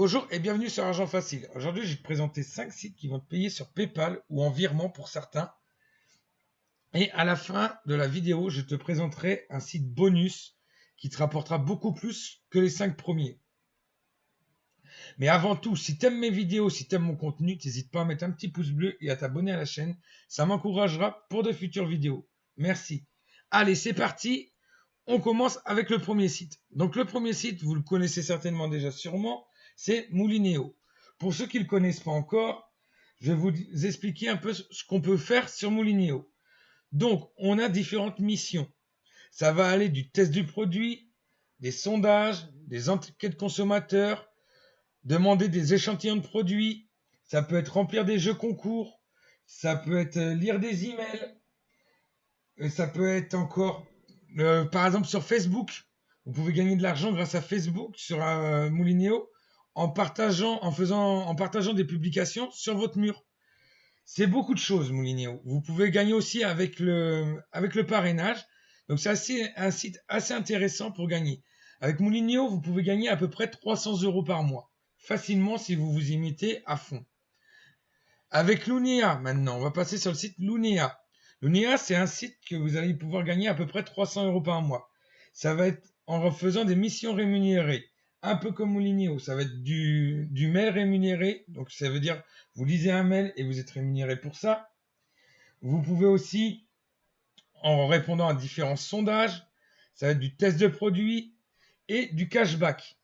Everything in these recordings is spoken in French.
Bonjour et bienvenue sur Argent Facile. Aujourd'hui, je vais te présenter 5 sites qui vont te payer sur PayPal ou en virement pour certains. Et à la fin de la vidéo, je te présenterai un site bonus qui te rapportera beaucoup plus que les 5 premiers. Mais avant tout, si tu aimes mes vidéos, si tu aimes mon contenu, n'hésite pas à mettre un petit pouce bleu et à t'abonner à la chaîne. Ça m'encouragera pour de futures vidéos. Merci. Allez, c'est parti. On commence avec le premier site. Donc le premier site, vous le connaissez certainement déjà sûrement, c'est Moulineo. Pour ceux qui ne le connaissent pas encore, je vais vous expliquer un peu ce qu'on peut faire sur Moulineo. Donc on a différentes missions. Ça va aller du test du produit, des sondages, des enquêtes consommateurs, demander des échantillons de produits, ça peut être remplir des jeux concours, ça peut être lire des emails, ça peut être encore par exemple sur Facebook, vous pouvez gagner de l'argent grâce à Facebook sur Moulineo en partageant des publications sur votre mur. C'est beaucoup de choses Moulineo. Vous pouvez gagner aussi avec le parrainage. Donc c'est un site assez intéressant pour gagner. Avec Moulineo, vous pouvez gagner à peu près 300 € par mois. Facilement si vous vous y mettez à fond. Avec Lunea maintenant, on va passer sur le site Lunea. Lunea, c'est un site que vous allez pouvoir gagner à peu près 300 € par mois. Ça va être en faisant des missions rémunérées, un peu comme Moulineo. Ça va être du mail rémunéré, donc ça veut dire vous lisez un mail et vous êtes rémunéré pour ça. Vous pouvez aussi, en répondant à différents sondages, ça va être du test de produit et du cashback,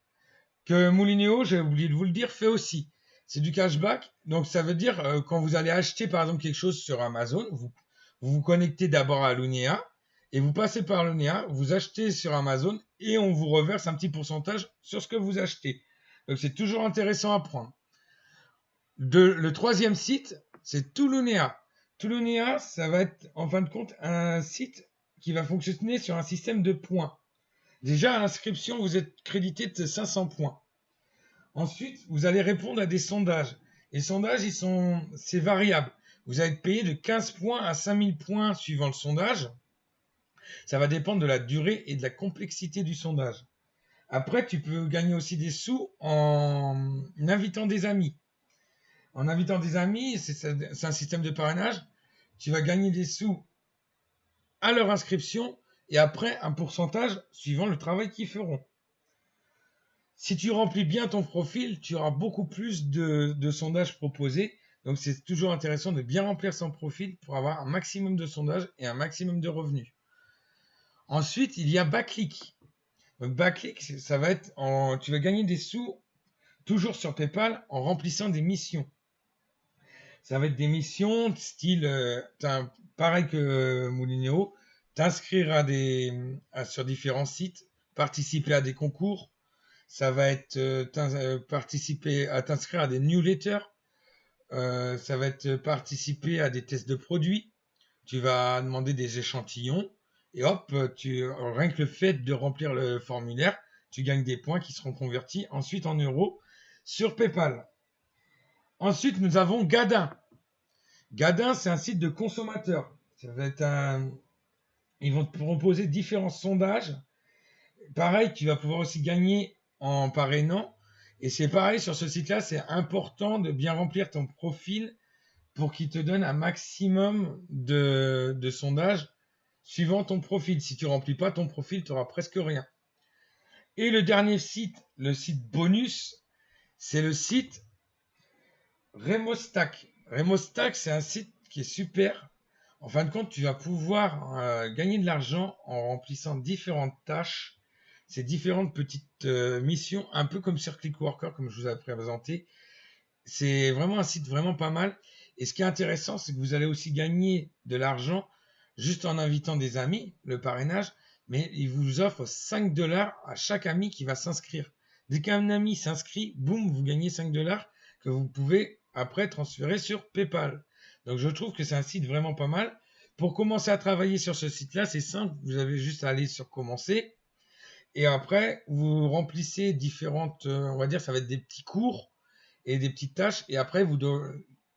que Moulineo, j'ai oublié de vous le dire, fait aussi. C'est du cashback, donc ça veut dire quand vous allez acheter par exemple quelque chose sur Amazon, vous vous connectez d'abord à Lunea et vous passez par Lunea, vous achetez sur Amazon et on vous reverse un petit pourcentage sur ce que vous achetez. Donc c'est toujours intéressant à prendre. Le troisième site, c'est Tulunea. Tulunea, ça va être en fin de compte un site qui va fonctionner sur un système de points. Déjà à l'inscription, vous êtes crédité de 500 points. Ensuite, vous allez répondre à des sondages. Les sondages, c'est variable. Vous allez être payé de 15 points à 5000 points suivant le sondage. Ça va dépendre de la durée et de la complexité du sondage. Après, tu peux gagner aussi des sous en invitant des amis. En invitant des amis, c'est un système de parrainage. Tu vas gagner des sous à leur inscription et après un pourcentage suivant le travail qu'ils feront. Si tu remplis bien ton profil, tu auras beaucoup plus de sondages proposés. Donc c'est toujours intéressant de bien remplir son profil pour avoir un maximum de sondages et un maximum de revenus. Ensuite, il y a Backlick. Donc Backlick, ça va être tu vas gagner des sous toujours sur PayPal en remplissant des missions. Ça va être des missions style pareil que Moulineo, t'inscrire sur différents sites, participer à des concours. Ça va être participer à t'inscrire à des newsletters. Ça va être participer à des tests de produits. Tu vas demander des échantillons et hop, rien que le fait de remplir le formulaire, tu gagnes des points qui seront convertis ensuite en euros sur PayPal. Ensuite, nous avons Gadin. Gadin, c'est un site de consommateurs. Ça va être Ils vont te proposer différents sondages. Pareil, tu vas pouvoir aussi gagner en parrainant. Et c'est pareil, sur ce site-là, c'est important de bien remplir ton profil pour qu'il te donne un maximum de sondages suivant ton profil. Si tu remplis pas ton profil, tu n'auras presque rien. Et le dernier site, le site bonus, c'est le site Remostack. Remostack, c'est un site qui est super. En fin de compte, tu vas pouvoir gagner de l'argent en remplissant différentes tâches, ces différentes petites missions, un peu comme sur Clickworker, comme je vous ai présenté. C'est vraiment un site vraiment pas mal. Et ce qui est intéressant, c'est que vous allez aussi gagner de l'argent juste en invitant des amis, le parrainage, mais il vous offre 5 $ à chaque ami qui va s'inscrire. Dès qu'un ami s'inscrit, boum, vous gagnez 5 $ que vous pouvez après transférer sur PayPal. Donc je trouve que c'est un site vraiment pas mal. Pour commencer à travailler sur ce site-là, c'est simple, vous avez juste à aller sur commencer. Et après, vous remplissez différentes, on va dire, ça va être des petits cours et des petites tâches. Et après,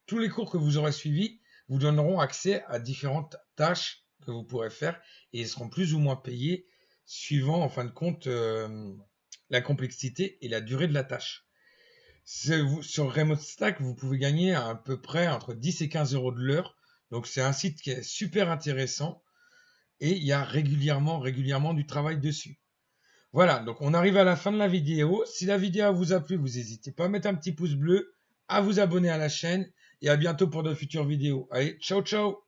tous les cours que vous aurez suivis vous donneront accès à différentes tâches que vous pourrez faire et ils seront plus ou moins payés suivant, en fin de compte, la complexité et la durée de la tâche. Sur Remote Stack, vous pouvez gagner à peu près entre 10 et 15 euros de l'heure. Donc c'est un site qui est super intéressant et il y a régulièrement du travail dessus. Voilà, donc on arrive à la fin de la vidéo. Si la vidéo vous a plu, vous n'hésitez pas à mettre un petit pouce bleu, à vous abonner à la chaîne et à bientôt pour de futures vidéos. Allez, ciao ciao!